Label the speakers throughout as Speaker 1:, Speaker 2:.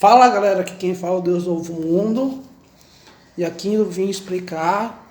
Speaker 1: Fala galera, aqui quem fala é o Deus do Novo Mundo. E aqui eu vim explicar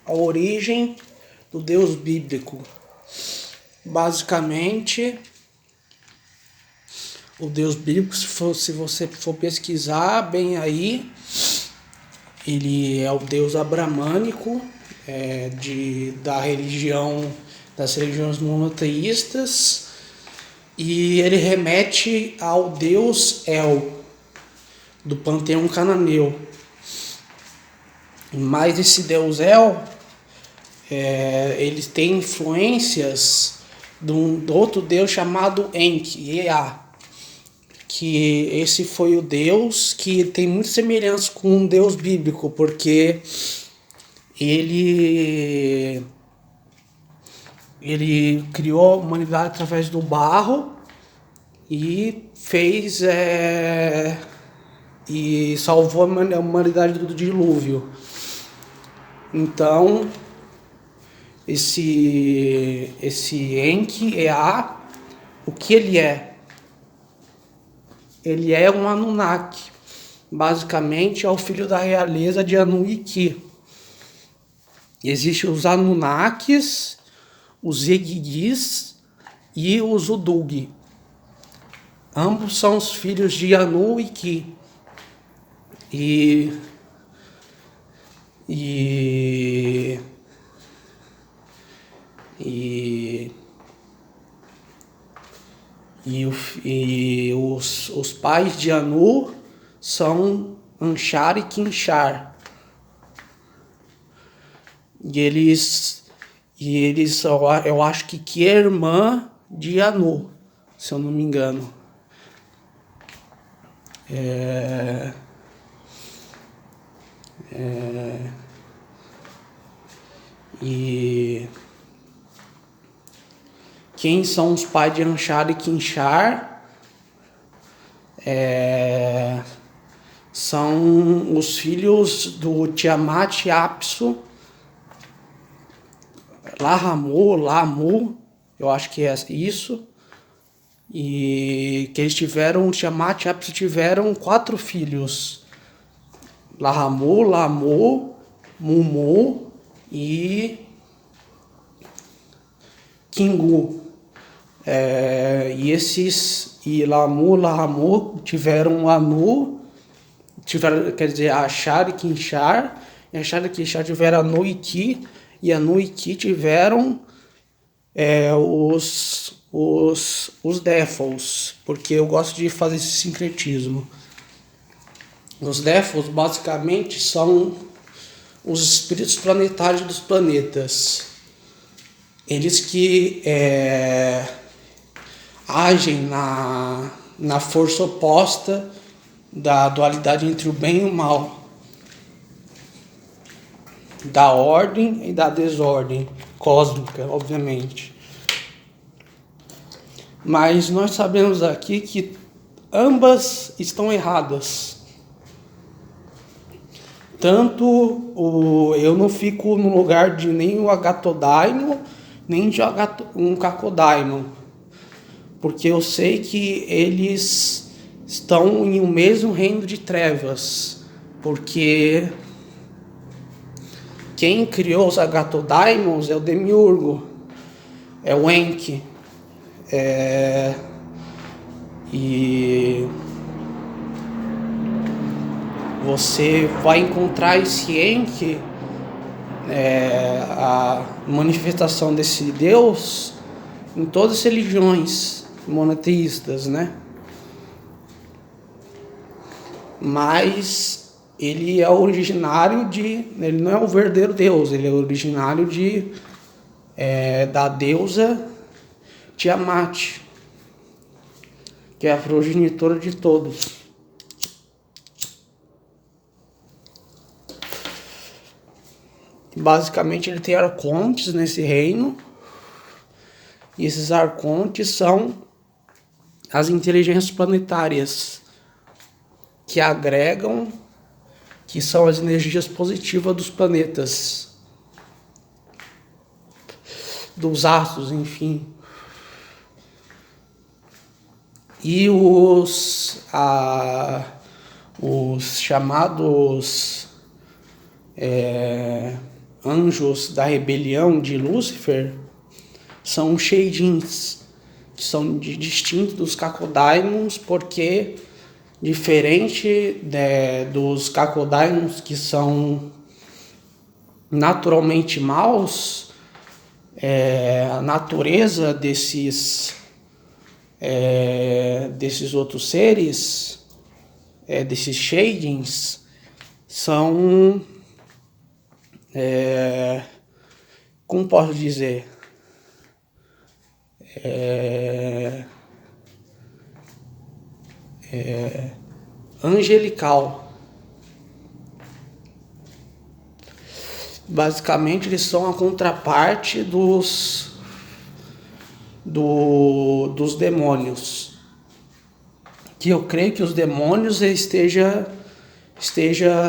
Speaker 1: a origem do Deus bíblico. Basicamente, o Deus bíblico, se você for pesquisar bem aí, ele é o Deus abramânico, das religiões monoteístas, e ele remete ao Deus El, do panteão cananeu. Mas esse Deus El, ele tem influências do outro Deus chamado Enki, Ea, que esse foi o Deus que tem muita semelhança com um Deus bíblico, porque ele criou a humanidade através do barro e e salvou a humanidade do dilúvio. Então, esse Enki, Ea, o que ele é? Ele é um Anunnaki. Basicamente, é o filho da realeza de Anu e Ki. Existem os Anunnakis, os Egigis e os Udug. Ambos são os filhos de Anu e Ki. Os pais de Anu são Anshar e Kinshar. Eu acho que é irmã de Anu, se eu não me engano. E quem são os pais de Anshar e Kinshar? São os filhos do Tiamat e Apsu, Lamu, eu acho que é isso. E que eles tiveram, Tiamat e Apsu tiveram 4 filhos: Lamu, Mumu e Kingu. E Lamu tiveram Anu, quer dizer, Ashar e Kinshar. E Ashar e Kinshar tiveram Anu e Ki. E Anu e Ki tiveram os Défos, porque eu gosto de fazer esse sincretismo. Os Défos basicamente são os espíritos planetários dos planetas. Eles que agem na força oposta da dualidade entre o bem e o mal, da ordem e da desordem cósmica, obviamente. Mas nós sabemos aqui que ambas estão erradas. Eu não fico no lugar de nem o Agatodaimon, nem de um Kakodaimon, porque eu sei que eles estão em um mesmo reino de trevas, porque quem criou os Agatodaimons é o Demiurgo, é o Enki. E você vai encontrar esse Enki, a manifestação desse Deus, em todas as religiões monoteístas, né? Mas ele é originário ele não é o verdadeiro Deus, ele é originário da deusa Tiamat, que é a progenitora de todos. Basicamente ele tem arcontes nesse reino, e esses arcontes são as inteligências planetárias que agregam, que são as energias positivas dos planetas, dos astros, enfim. E os chamados anjos da rebelião de Lúcifer são os Sheidins, que são distintos dos Cacodaimons, porque diferente dos Cacodaimons que são naturalmente maus, a natureza desses outros seres, desses Sheidins, são, como posso dizer, angelical. Basicamente, eles são a contraparte dos demônios. Que eu creio que os demônios esteja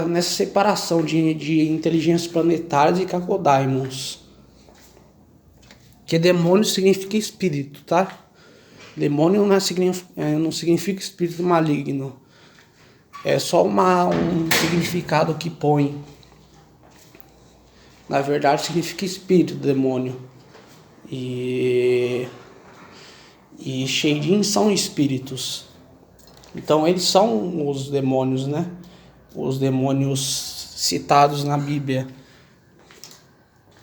Speaker 1: nessa separação de inteligências planetárias e Cacodaimons. Que demônio significa espírito, tá? Demônio não significa espírito maligno. É só um significado que põe. Na verdade, significa espírito, demônio. E Sheidins são espíritos. Então, eles são os demônios, né? Os demônios citados na Bíblia.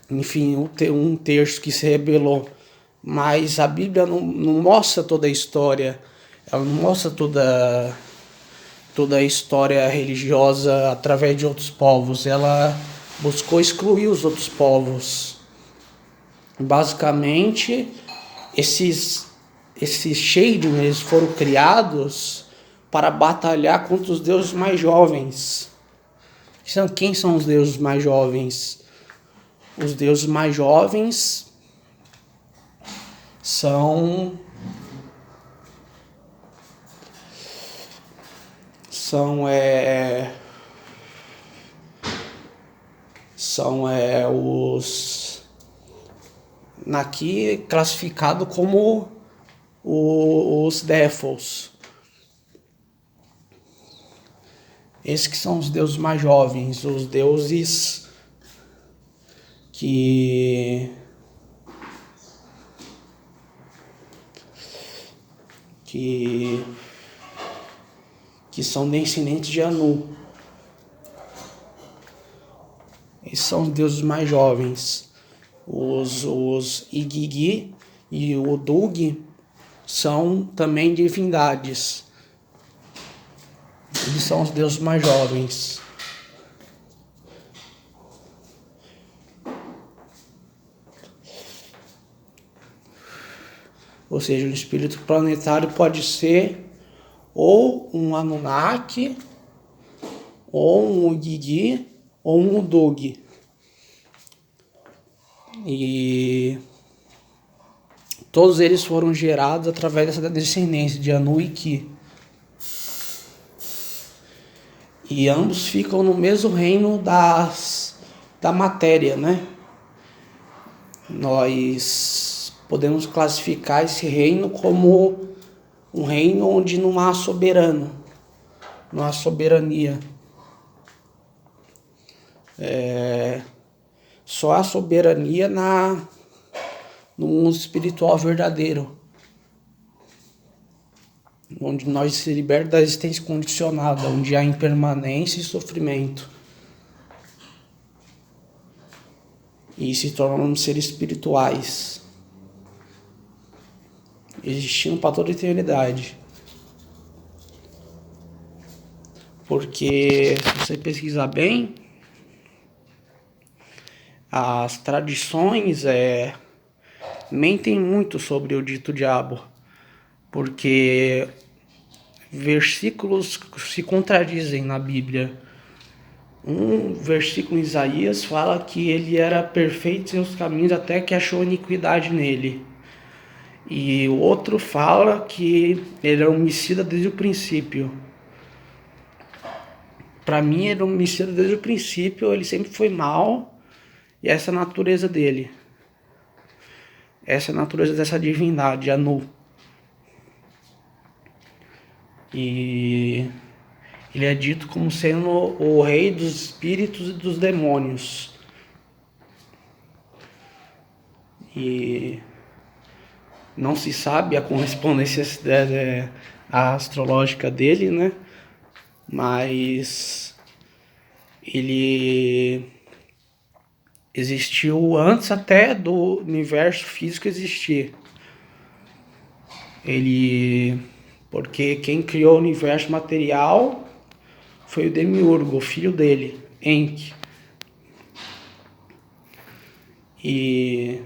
Speaker 1: Enfim, um terço que se rebelou. Mas a Bíblia não mostra toda a história. Ela não mostra toda a história religiosa através de outros povos. Ela buscou excluir os outros povos. Basicamente, esses Sheidins, eles foram criados para batalhar contra os deuses mais jovens. Quem são os deuses mais jovens? Os deuses mais jovens são os aqui classificado como os Défos. Esses que são os deuses mais jovens, os deuses que são descendentes de Anu. Esses são os deuses mais jovens. Os Igigi e o Dug são também divindades. Eles são os deuses mais jovens. Ou seja, um espírito planetário pode ser ou um Anunnaki, ou um Igigi, ou um Dug. E todos eles foram gerados através dessa descendência de Anu e Ki. E ambos ficam no mesmo reino da matéria, né? Nós podemos classificar esse reino como um reino onde não há soberano, não há soberania. Só há soberania no mundo espiritual verdadeiro, onde nós se libertamos da existência condicionada, onde há impermanência e sofrimento. E se tornamos seres espirituais, existindo para toda a eternidade. Porque, se você pesquisar bem, as tradições mentem muito sobre o dito diabo, porque versículos se contradizem na Bíblia. Um versículo em Isaías fala que ele era perfeito em seus caminhos até que achou iniquidade nele. E o outro fala que ele era homicida desde o princípio. Para mim, ele era homicida desde o princípio, ele sempre foi mal. E essa é a natureza dele. Essa é a natureza dessa divindade, Anu. E ele é dito como sendo o rei dos espíritos e dos demônios. E não se sabe a correspondência astrológica dele, né? Mas ele existiu antes até do universo físico existir. Porque quem criou o universo material foi o Demiurgo, o filho dele, Enki. E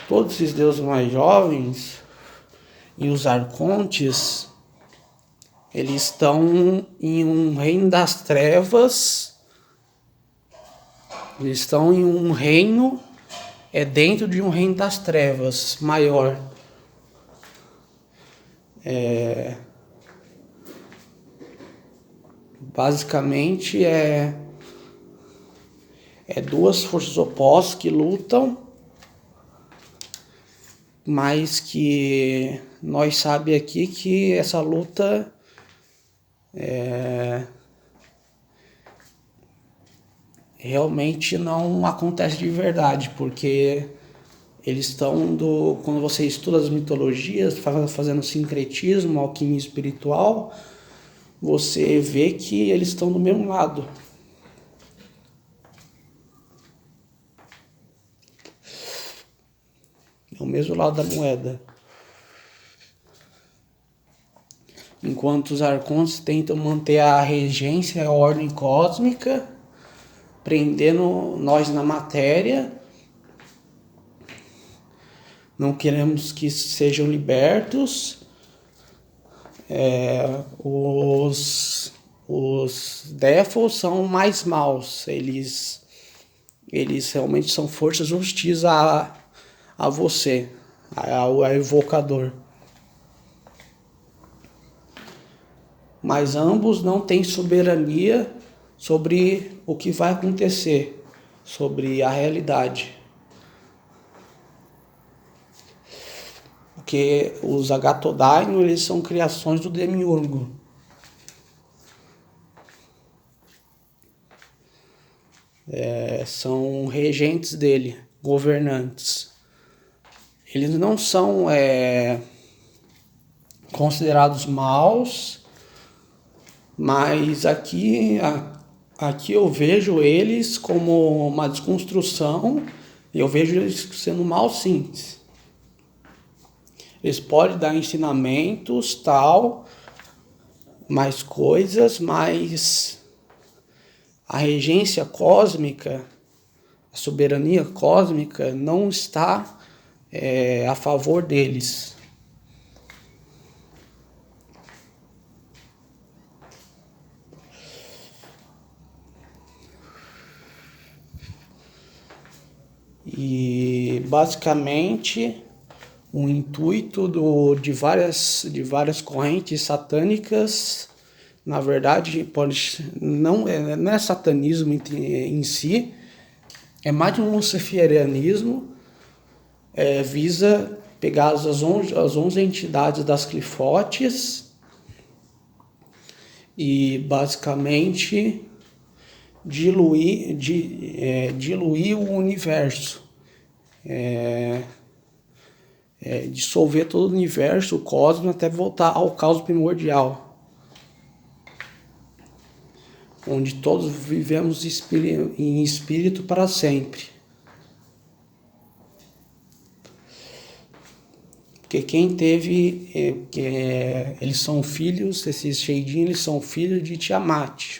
Speaker 1: todos esses deuses mais jovens e os arcontes, eles estão em um reino das trevas. Eles estão em um reino, dentro de um reino das trevas maior. Basicamente duas forças opostas que lutam, mas que nós sabemos aqui que essa luta realmente não acontece de verdade, porque eles estão quando você estuda as mitologias, fazendo sincretismo, alquimia espiritual, você vê que eles estão do mesmo lado. É o mesmo lado da moeda. Enquanto os arcontes tentam manter a regência, a ordem cósmica, prendendo nós na matéria, não queremos que sejam libertos. Os Défos são mais maus, eles realmente são forças hostis a você, ao evocador. Mas ambos não têm soberania sobre o que vai acontecer, sobre a realidade. Porque os Agatodaimon, eles são criações do Demiurgo. São regentes dele, governantes. Eles não são considerados maus, mas aqui eu vejo eles como uma desconstrução, e eu vejo eles sendo maus, sim. Eles podem dar ensinamentos, tal, mais coisas, mas a regência cósmica, a soberania cósmica não está a favor deles. E basicamente o intuito de várias correntes satânicas, na verdade, não é satanismo em si, é mais de um luciferianismo, visa pegar as 11 entidades das clifotes e basicamente diluir o universo, dissolver todo o universo, o cosmos, até voltar ao caos primordial, onde todos vivemos em espírito para sempre. Porque quem teve, eles são filhos, esses Sheidin, eles são filhos de Tiamat.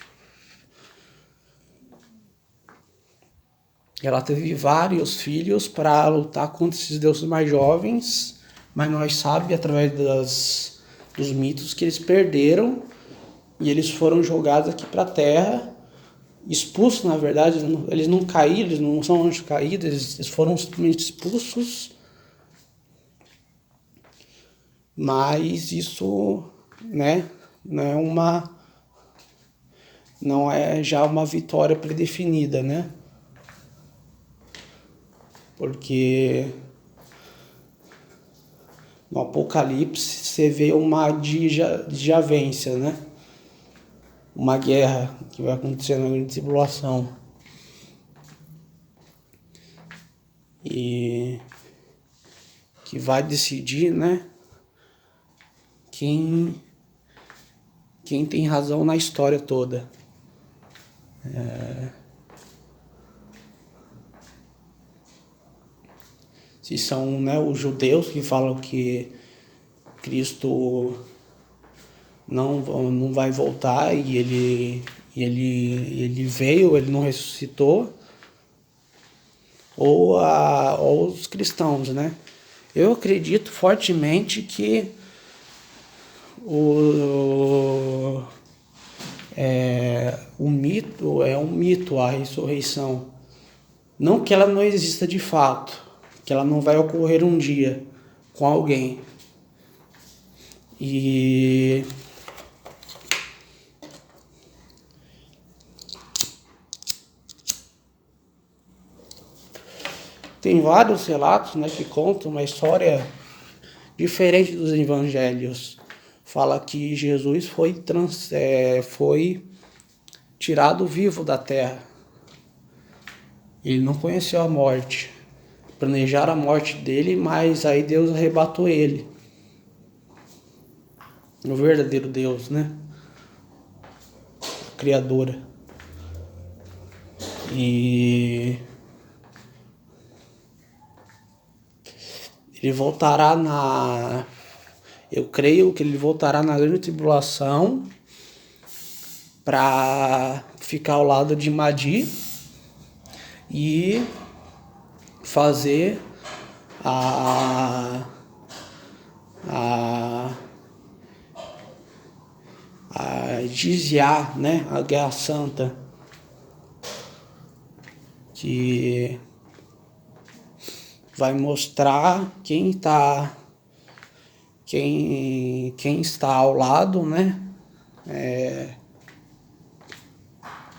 Speaker 1: Ela teve vários filhos para lutar contra esses deuses mais jovens, mas nós sabemos, através dos mitos, que eles perderam e eles foram jogados aqui para a Terra, expulsos, na verdade. Eles não caíram, eles não são anjos caídos, eles foram simplesmente expulsos. Mas isso, não é já uma vitória predefinida, né? porque no Apocalipse você vê uma desavença, né? Uma guerra que vai acontecer na grande tribulação. E que vai decidir, né? Quem tem razão na história toda. Se são, né, os judeus que falam que Cristo não vai voltar e ele veio, ele não ressuscitou, ou os cristãos, né? Eu acredito fortemente que o mito é um mito, a ressurreição. Não que ela não exista de fato, que ela não vai ocorrer um dia com alguém. E tem vários relatos, né, que contam uma história diferente dos evangelhos. Fala que Jesus foi tirado vivo da terra. Ele não conheceu a morte. Planejaram a morte dele, mas aí Deus arrebatou ele. O verdadeiro Deus, né? A criadora. E ele voltará eu creio que ele voltará na grande tribulação para ficar ao lado de Mahdi e fazer a Jizya, né? A Guerra Santa, que vai mostrar quem está ao lado, né?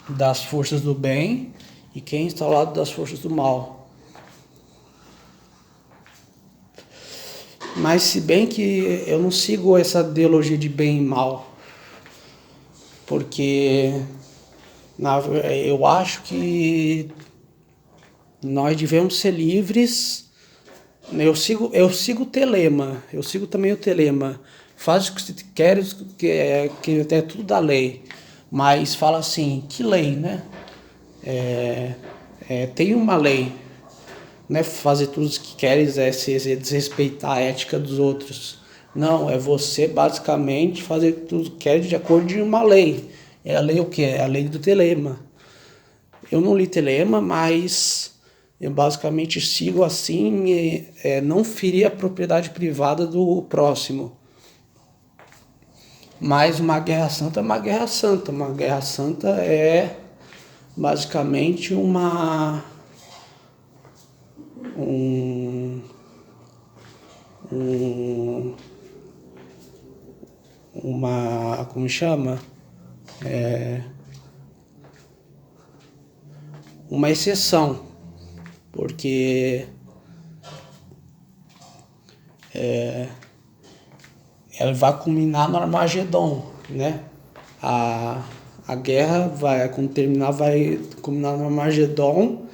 Speaker 1: Das forças do bem e quem está ao lado das forças do mal. Mas se bem que eu não sigo essa ideologia de bem e mal, porque eu acho que nós devemos ser livres. Eu sigo o Telema, eu sigo também o Telema. Faz o que você quer, que é tudo da lei. Mas fala assim, que lei, né? Tem uma lei. Não é fazer tudo o que queres, é desrespeitar a ética dos outros. Não, é você basicamente fazer tudo o que queres de acordo com uma lei. É a lei o quê? É a lei do Telema. Eu não li Telema, mas eu basicamente sigo assim, não ferir a propriedade privada do próximo. Mas uma guerra santa é uma guerra santa. Uma guerra santa é basicamente uma como chama? Uma exceção, porque ela vai culminar no Armagedon, né? A guerra quando terminar, vai culminar no Armagedon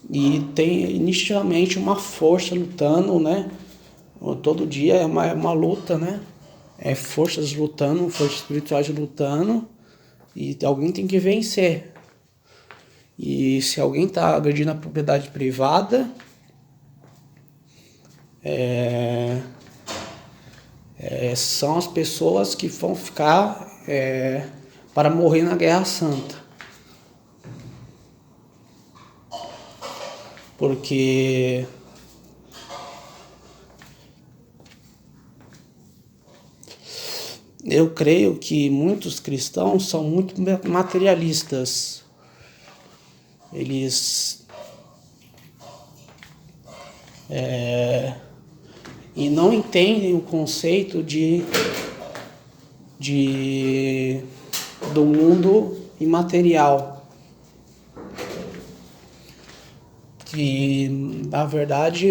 Speaker 1: e tem nitidamente uma força lutando, né? Todo dia é uma luta, né? Forças lutando, forças espirituais lutando e alguém tem que vencer. E se alguém está agredindo a propriedade privada, são as pessoas que vão ficar para morrer na Guerra Santa. Porque eu creio que muitos cristãos são muito materialistas. Eles e não entendem o conceito do mundo imaterial. que, na verdade,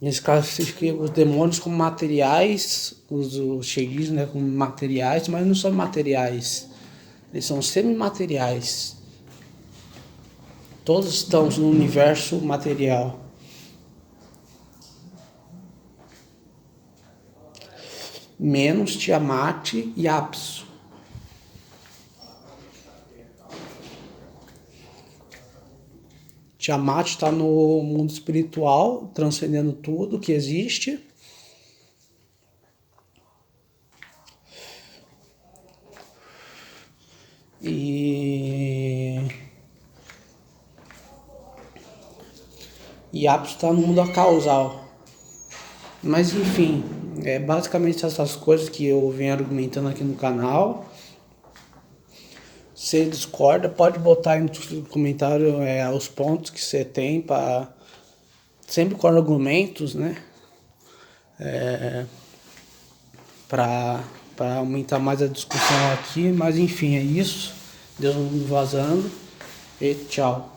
Speaker 1: eles classificam os demônios como materiais, os Xeris, né, como materiais, mas não são materiais, eles são semimateriais. Todos estão no universo material. Menos Tiamat e Apsu. Tiamat está no mundo espiritual, transcendendo tudo que existe. E Apsu está no mundo causal. Mas enfim, é basicamente essas coisas que eu venho argumentando aqui no canal. Se discorda, pode botar aí no comentário os pontos que você tem, para sempre com argumentos, né? Para aumentar mais a discussão aqui. Mas enfim, é isso. Deus me vazando e tchau.